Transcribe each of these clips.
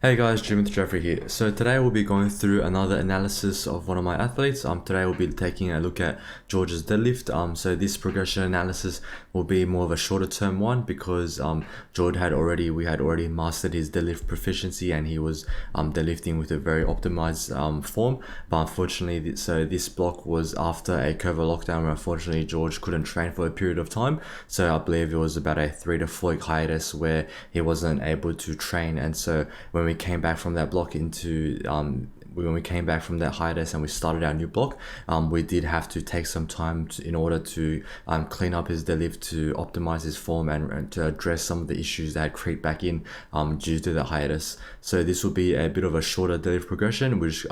Hey guys, Jim with Jeffrey here. So today we'll be going through another analysis of one of my athletes. Today we'll be taking a look at George's deadlift. So this progression analysis will be more of a shorter term one because George we had already mastered his deadlift proficiency and he was deadlifting with a very optimized form. But unfortunately, so this block was after a COVID lockdown where unfortunately George couldn't train for a period of time. So I believe it was about a 3 to 4 week hiatus where he wasn't able to train, and so when we came back from that block when we came back from that hiatus and we started our new block, we did have to take some time in order to clean up his deadlift, to optimize his form and to address some of the issues that had creeped back in due to the hiatus. So this will be a bit of a shorter deadlift progression, which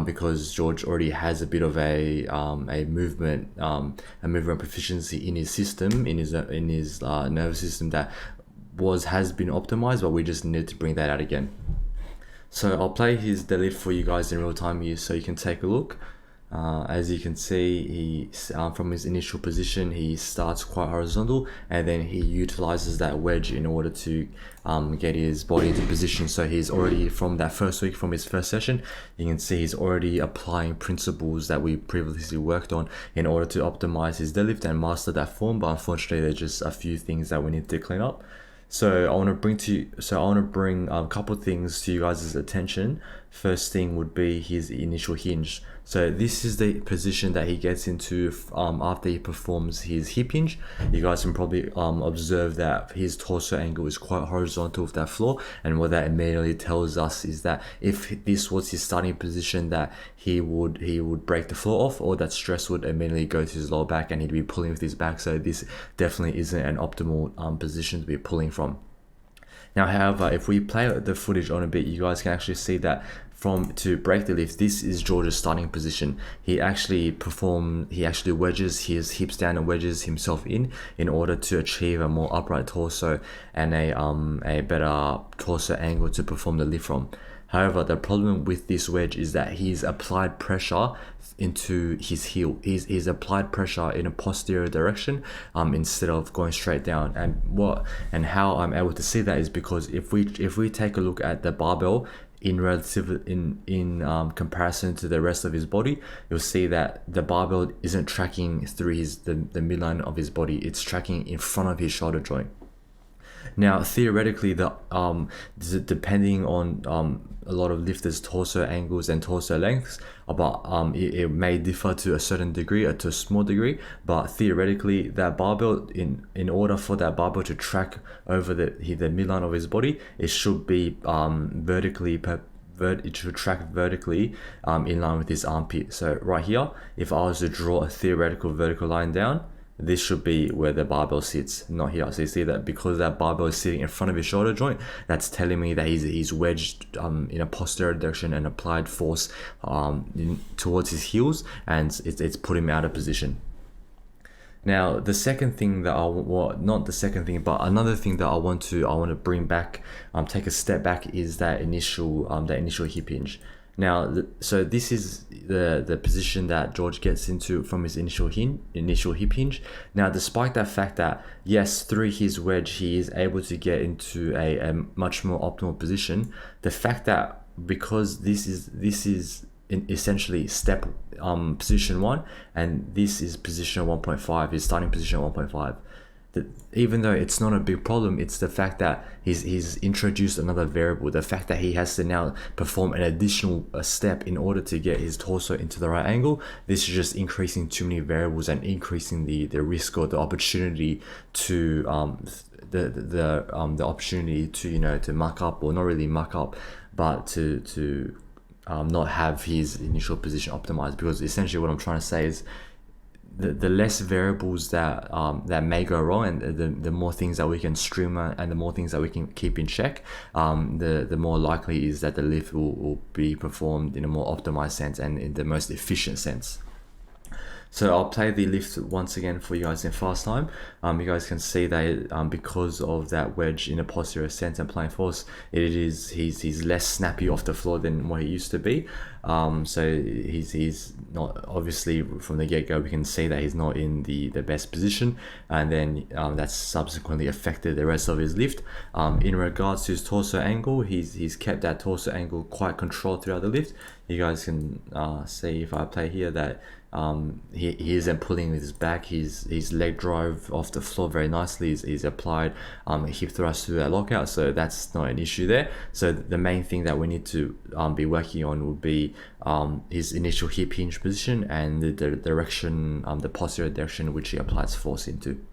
because George already has a bit of a movement proficiency in his system, in his nervous system that has been optimized, but we just need to bring that out again. So I'll play his deadlift for you guys in real time here so you can take a look. As you can see, he from his initial position, he starts quite horizontal and then he utilizes that wedge in order to get his body into position. So he's already, from that first week, from his first session, you can see he's already applying principles that we previously worked on in order to optimize his deadlift and master that form. But unfortunately, there's just a few things that we need to clean up. So I want to bring a couple of things to you guys' attention. First thing would be his initial hinge. So this is the position that he gets into after he performs his hip hinge. You guys can probably observe that his torso angle is quite horizontal with that floor, and what that immediately tells us is that if this was his starting position, that he would break the floor off, or that stress would immediately go to his lower back and he'd be pulling with his back. So this definitely isn't an optimal position to be pulling from. Now, however, if we play the footage on a bit, you guys can actually see that to break the lift, this is George's starting position. He actually wedges his hips down and wedges himself in order to achieve a more upright torso and a better torso angle to perform the lift from. However, the problem with this wedge is that he's applied pressure into his heel. He's applied pressure in a posterior direction instead of going straight down. And how I'm able to see that is because if we take a look at the barbell in comparison to the rest of his body, you'll see that the barbell isn't tracking through the midline of his body. It's tracking in front of his shoulder joint. Now, theoretically, depending on a lot of lifters' torso angles and torso lengths, but it may differ to a certain degree or to a small degree. But theoretically, that barbell, in order for that barbell to track over the midline of his body, it should be it should track vertically in line with his armpit. So right here, if I was to draw a theoretical vertical line down, this should be where the barbell sits, not here. So you see that because that barbell is sitting in front of his shoulder joint, that's telling me that he's wedged in a posterior direction and applied force towards his heels, and it's put him out of position. Now, the second thing that another thing that I want to bring back, take a step back, is that initial hip hinge. Now, so this is the position that George gets into from his initial hip hinge. Now, despite that fact that, yes, through his wedge, he is able to get into a much more optimal position, the fact that because this is essentially step position 1, and this is position 1.5, his starting position 1.5. Even though it's not a big problem, it's the fact that he's introduced another variable, the fact that he has to now perform an additional step in order to get his torso into the right angle. This is just increasing too many variables and increasing the risk or the opportunity to the opportunity to muck up, or not really muck up, but to not have his initial position optimized. Because essentially what I'm trying to say is the less variables that may go wrong, and the more things that we can streamline and the more things that we can keep in check, the more likely is that the lift will be performed in a more optimized sense and in the most efficient sense. So I'll play the lift once again for you guys in fast time. You guys can see that because of that wedge in a posterior sense and playing force, he's less snappy off the floor than what he used to be. So he's not, obviously from the get-go we can see that he's not in the best position, and then that's subsequently affected the rest of his lift. In regards to his torso angle, he's kept that torso angle quite controlled throughout the lift. You guys can see if I play here that he isn't pulling with his back. His leg drive off the floor very nicely. He's applied hip thrust through that lockout, so that's not an issue there. So the main thing that we need to be working on would be his initial hip hinge position and the direction, the posterior direction which he applies force into.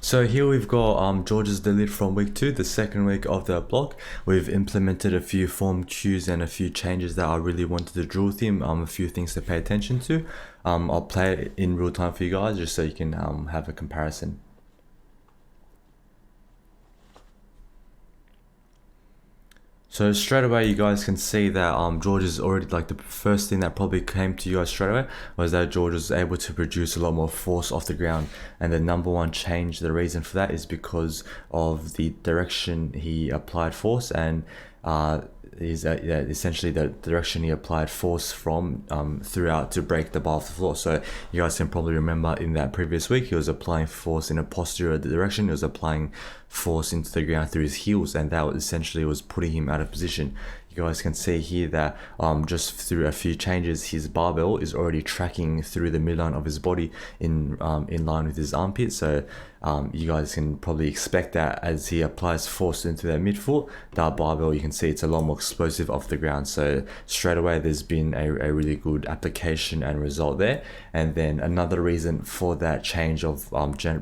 So here we've got George's deadlift from week 2, the second week of the block. We've implemented a few form cues and a few changes that I really wanted to draw with him, a few things to pay attention to. I'll play it in real time for you guys just so you can have a comparison. So straight away you guys can see that George is already, like, the first thing that probably came to you guys straight away was that George was able to produce a lot more force off the ground, and the number one change, the reason for that is because of the direction he applied force, and essentially the direction he applied force from throughout to break the bar off the floor. So you guys can probably remember in that previous week he was applying force in a posterior direction. He was applying force into the ground through his heels, and that essentially was putting him out of position. You guys can see here that just through a few changes, his barbell is already tracking through the midline of his body in line with his armpit. So you guys can probably expect that as he applies force into that midfoot, that barbell, you can see it's a lot more explosive off the ground. So straight away there's been a really good application and result there. And then another reason for that change of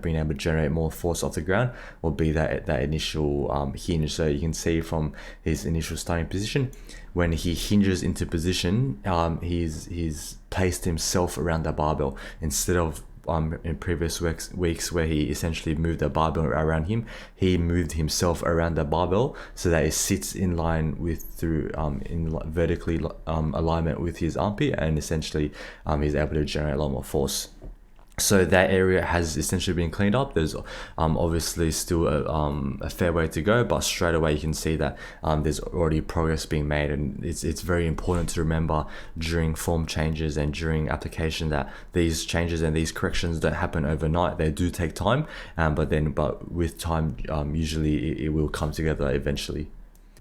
being able to generate more force off the ground will be that initial hinge. So you can see from his initial starting position, when he hinges into position, he's placed himself around the barbell instead of in previous weeks where he essentially moved the barbell around him. He moved himself around the barbell so that it sits in line with vertically alignment with his armpit, and essentially he's able to generate a lot more force. So that area has essentially been cleaned up. There's obviously still a fair way to go, but straight away you can see that there's already progress being made, and it's very important to remember during form changes and during application that these changes and these corrections don't happen overnight. They do take time, but with time usually it will come together eventually.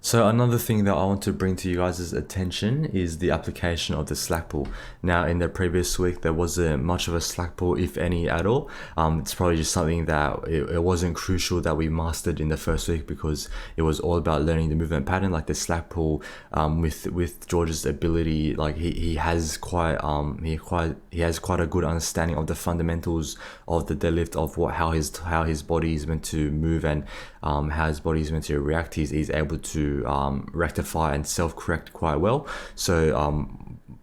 So another thing that I want to bring to you guys' attention is the application of the slack pull. Now in the previous week there wasn't much of a slack pull, if any at all. It's probably just something that it wasn't crucial that we mastered in the first week because it was all about learning the movement pattern. Like the slack pull, with George's ability, like he has quite a good understanding of the fundamentals of the deadlift, of how his body is meant to move and how his body is meant to react. He's able to rectify and self-correct quite well. So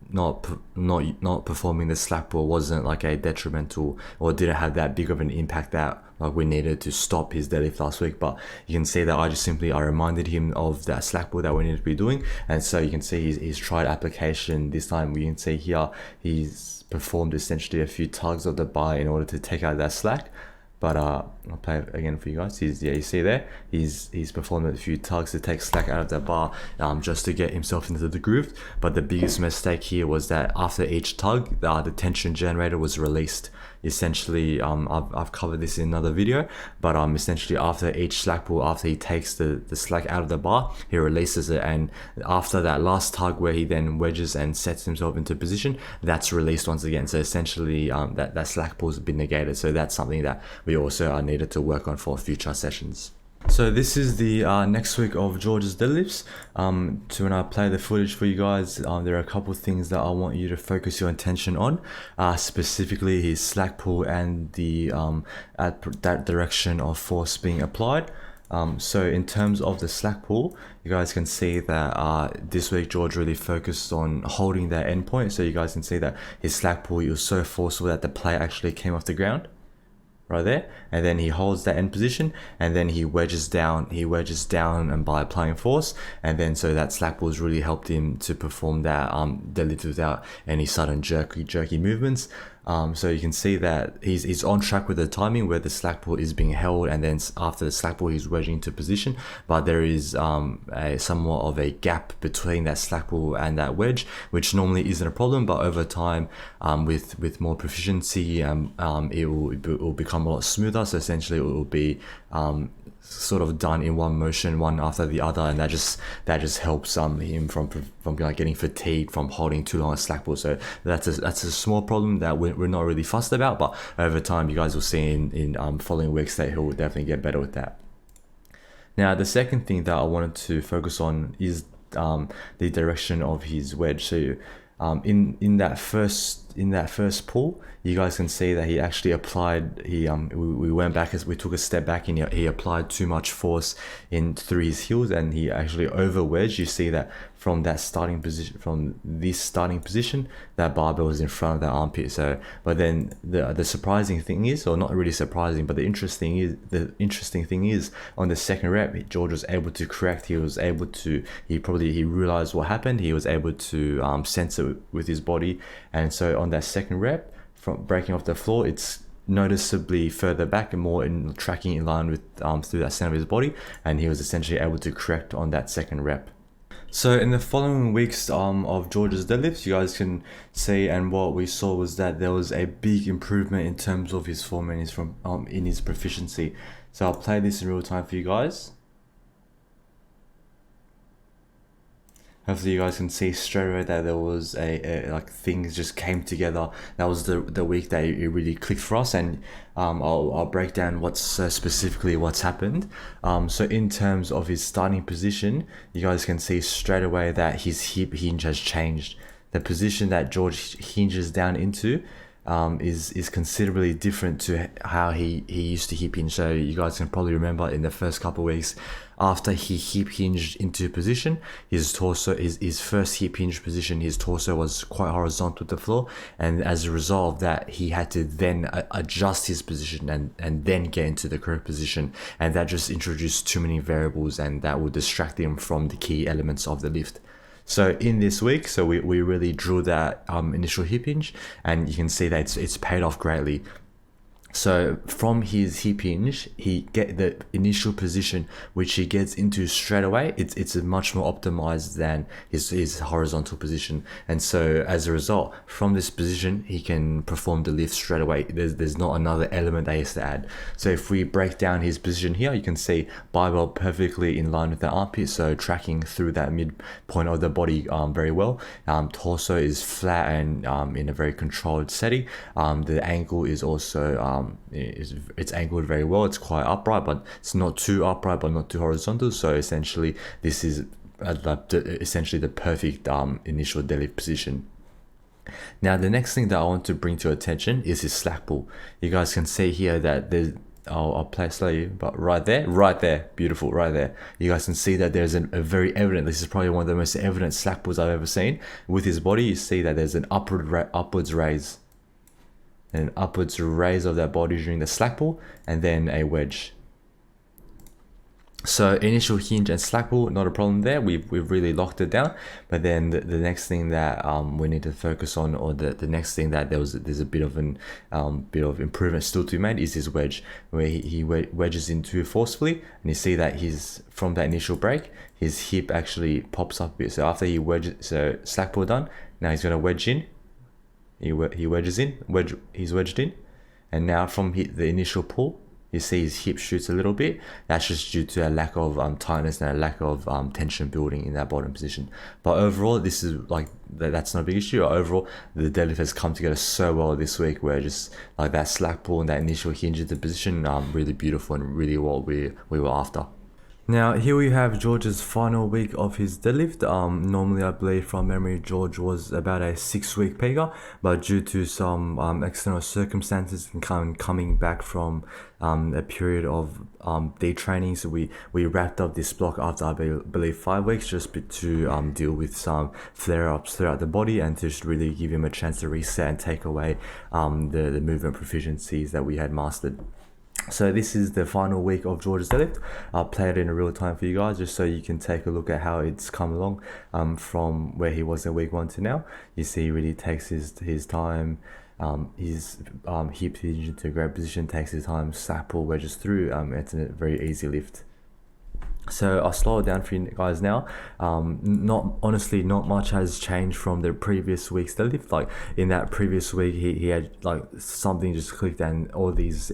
not performing the slack pull wasn't like a detrimental, or didn't have that big of an impact that like we needed to stop his deadlift last week. But you can see that I reminded him of that slack pull that we needed to be doing, and so you can see he's tried application this time. We can see here he's performed essentially a few tugs of the bar in order to take out that slack. But I'll play it again for you guys. You see there, he's performed a few tugs to take slack out of the bar, just to get himself into the groove. But the biggest mistake here was that after each tug, the tension generator was released. Essentially, I've covered this in another video, but essentially after each slack pull, after he takes the slack out of the bar, he releases it, and after that last tug where he then wedges and sets himself into position, that's released once again. So essentially that slack pull has been negated. So that's something that we also needed to work on for future sessions. So this is the next week of George's deadlifts. So when I play the footage for you guys, there are a couple of things that I want you to focus your attention on, specifically his slack pull and the that direction of force being applied. So in terms of the slack pull, you guys can see that this week George really focused on holding that endpoint. So you guys can see that his slack pull, was so forceful that the plate actually came off the ground right there, and then he holds that end position, and then he wedges down and by applying force, and then so that slack pull has really helped him to perform that deadlift without any sudden jerky movements. So you can see that he's on track with the timing where the slack pull is being held, and then after the slack pull he's wedging into position, but there is a somewhat of a gap between that slack pull and that wedge, which normally isn't a problem, but over time with more proficiency it will become a lot smoother. So essentially it will be sort of done in one motion, one after the other, and that just helps him from like getting fatigued from holding too long a slack pull. So that's a small problem that we're not really fussed about, but over time you guys will see in following weeks that he'll definitely get better with that. Now the second thing that I wanted to focus on is the direction of his wedge. So in that first pull, you guys can see that he actually applied, we went back, as we took a step back, and he applied too much force through his heels, and he actually over wedged. You see that from this starting position, that barbell was in front of that armpit. So, but then the surprising thing is, or not really surprising, but the interesting thing is on the second rep, George was able to correct. He realized what happened. He was able to sense it with his body, and so on that second rep, from breaking off the floor, it's noticeably further back and more in tracking in line with through that center of his body, and he was essentially able to correct on that second rep. So in the following weeks of George's deadlifts, you guys can see, and what we saw was that there was a big improvement in terms of his form and in his proficiency. So I'll play this in real time for you guys. Hopefully you guys can see straight away that there was like things just came together. That was the week that it really clicked for us, and I'll break down specifically what's happened. So in terms of his starting position, you guys can see straight away that his hip hinge has changed. The position that George hinges down into is considerably different to how he used to hip hinge. So you guys can probably remember in the first couple of weeks, after he hip hinged into position, his first hip hinge position, his torso was quite horizontal with the floor, and as a result of that, he had to then adjust his position and then get into the correct position, and that just introduced too many variables, and that would distract him from the key elements of the lift. So in this week, we really drew that initial hip hinge, and you can see that it's paid off greatly. So from his hip hinge, he get the initial position which he gets into straight away. It's much more optimized than his horizontal position, and so as a result, from this position, he can perform the lift straight away. There's not another element that he has to add. So if we break down his position here, you can see barbell perfectly in line with the armpit, so tracking through that midpoint of the body very well. Torso is flat and in a very controlled setting. The ankle is also it's angled very well. It's quite upright, but it's not too upright but not too horizontal. So essentially this is essentially the perfect initial deadlift position. Now the next thing that I want to bring to your attention is his slack pull. You guys can see here that there's, I'll play slowly, but right there, beautiful, right there. You guys can see that there's a very evident, this is probably one of the most evident slack pulls I've ever seen. With his body, you see that there's an upwards raise. An upwards raise of that body during the slack pull, and then a wedge. So initial hinge and slack pull, not a problem there. We've really locked it down. But then the next thing that we need to focus on, or the next thing that there's a bit of improvement still to be made, is his wedge, where he wedges in too forcefully, and you see that from that initial break, his hip actually pops up a bit. So after he wedges, so slack pull done, now he's gonna wedge in. He wedges in, he's wedged in, and now from the initial pull, you see his hip shoots a little bit. That's just due to a lack of tightness and a lack of tension building in that bottom position. But overall, this is like that's not a big issue. Overall, the deadlift has come together so well this week, where just like that slack pull and that initial hinge into position, really beautiful and really what we were after. Now here we have George's final week of his deadlift. Normally I believe from memory George was about a 6-week peaker, but due to some external circumstances and coming back from a period of detraining, so we wrapped up this block after I believe 5 weeks, just to deal with some flare-ups throughout the body and to just really give him a chance to reset and take away the movement proficiencies that we had mastered. So this is the final week of George's deadlift. I'll play it in a real time for you guys, just so you can take a look at how it's come along from where he was in week 1 to now. You see he really takes his time his hip hinge into a great position, takes his time, slack pull, wedges through. It's a very easy lift. So I'll slow it down for you guys now. Not much has changed from the previous week's deadlift. Like in that previous week, he had like something just clicked, and all these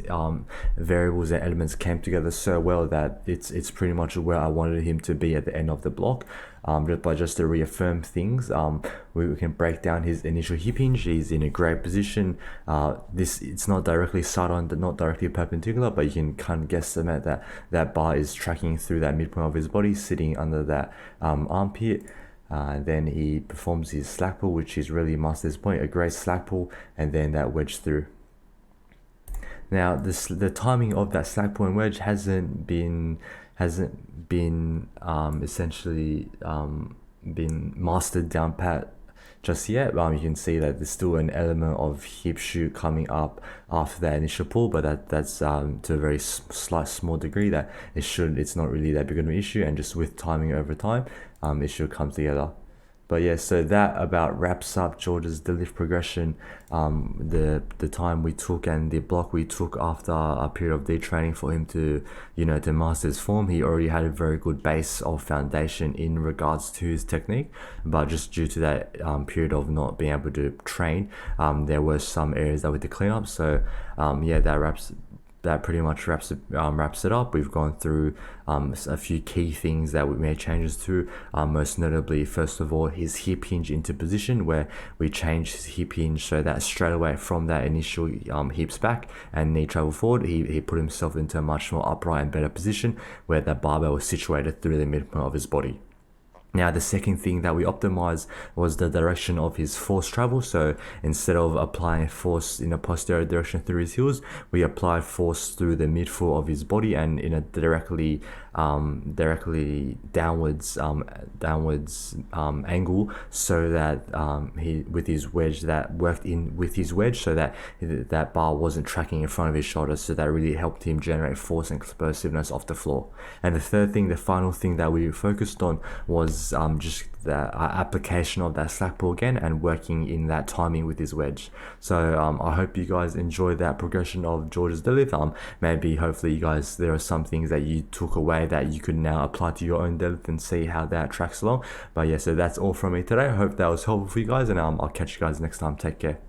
variables and elements came together so well that it's pretty much where I wanted him to be at the end of the block. Just to reaffirm things, we can break down his initial hip hinge. He's in a great position. It's not directly side on, not directly perpendicular, but you can kind of guesstimate that bar is tracking through that midpoint of his body, sitting under that armpit. Then he performs his slack pull, which is really master's point, a great slack pull, and then that wedge through. Now, the timing of that slack pull and wedge hasn't been essentially been mastered down pat just yet. You can see that there's still an element of hip shoot coming up after that initial pull, but that's to a very slight small degree that it's not really that big of an issue, and just with timing over time, it should come together. But yeah, so that about wraps up George's deadlift progression. The time we took and the block we took after a period of detraining for him to master his form. He already had a very good base of foundation in regards to his technique, but just due to that period of not being able to train, there were some areas that we had to clean up. So that pretty much wraps it up. We've gone through a few key things that we made changes to, most notably, first of all, his hip hinge into position, where we changed his hip hinge so that straight away from that initial hips back and knee travel forward, he put himself into a much more upright and better position where the barbell was situated through the midpoint of his body. Now, the second thing that we optimized was the direction of his force travel. So instead of applying force in a posterior direction through his heels, we applied force through the midfoot of his body and in a directly downwards angle, so that he with his wedge that worked in with his wedge, so that that bar wasn't tracking in front of his shoulders. So that really helped him generate force and explosiveness off the floor. And the final thing that we focused on was just the application of that slack pull again and working in that timing with his wedge. So I hope you guys enjoyed that progression of George's deadlift. Maybe hopefully you guys, there are some things that you took away that you could now apply to your own deadlift and see how that tracks along. But yeah, so that's all from me today. I hope that was helpful for you guys, and I'll catch you guys next time. Take care.